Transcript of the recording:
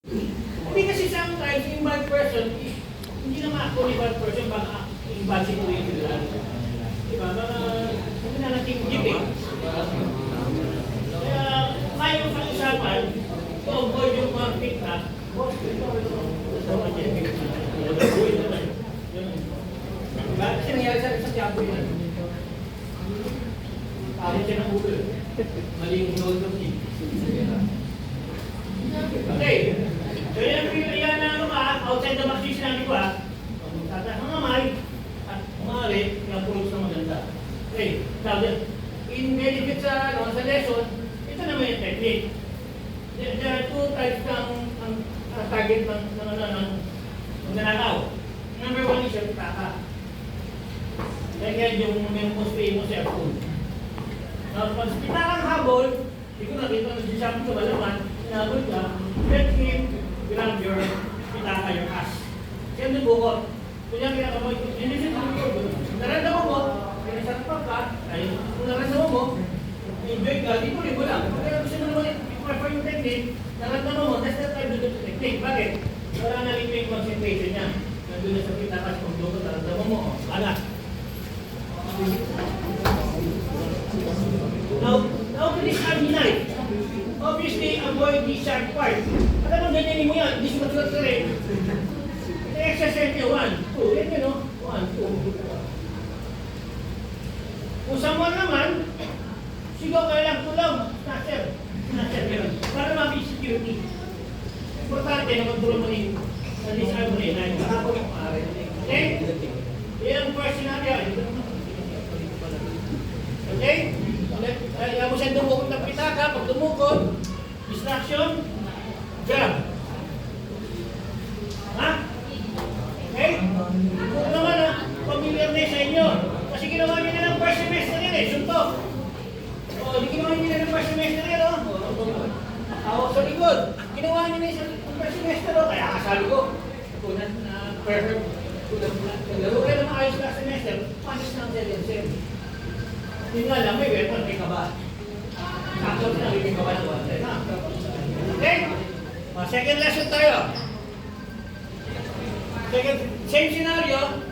Hindi kasi sometimes yung bad person, hindi naman ako yung bad person, baka yung bad situation lang. Diba? Baka hindi na natin gipin. Kaya kaya mo sa usapan, to avoid yung mga pikta, diba? Kasi nangyari sa Tiago yun. Parang siya ng ulo. Mali yung hold of him. Okay. So yan na ano ka, outside the box yung sinabi ko ha. Tatas ng kamay at umari, yung na maganda. Okay. Sabi, in benefit sa lesson, ito naman yung technique. There are two types ng target ng nanakaw. Number one is yung pitaka. Yan yung most famous airphone. Now, pag pitakang habol, hindi ko nakita na sinasabi ko malaman, sinabot ka, let him grab your pitaka, your ass. Siya yung bukot. Kung yan kinakabot, hindi siya bukot. Narandaman mo, pinasarapap ka, ay kung narandaman mo, enjoy ka, di mo rin mo lang. Kaya gusto mo naman i-prefer yung technique, narandaman mo, that's the time to do the technique. Bakit? Wala na rin yung concentration niya. Nandun na sa pitaka, kung bukot, narandaman mo, wala. Now to this army knife. Obviously, avoid the sharp part. Alam mo, ganyanin mo yan. Hindi sumat-sumat ka rin. Exercise niya, 1, 2. Yan yun, no? 1, 2. Kung someone naman, sigaw ka lang, tulaw. Snatcher. Snatcher yun. Para maki-security. Importante na mag-draw mo rin sa this army knife. Okay? Yan ang first scenario. Okay? Kaya mo siya dumukot ng pitaka, pag dumukot, distraction, grab. Ha? Okay? Kung naman familiar na sa inyo. Kasi ginawa niyo na ng first semester yun suntok. O, di ginawa niyo na ng first semester yun, hawak sa likod. Ginawa niyo na yung first semester, kaya kasali ko. Kunat na perfect. Lalo kayo na maayos na semester, panis ng sel. Hindi nga lang, may weapon, may kaba. Kakot na, may kaba ng wala. Okay? Second lesson tayo. Same scenario.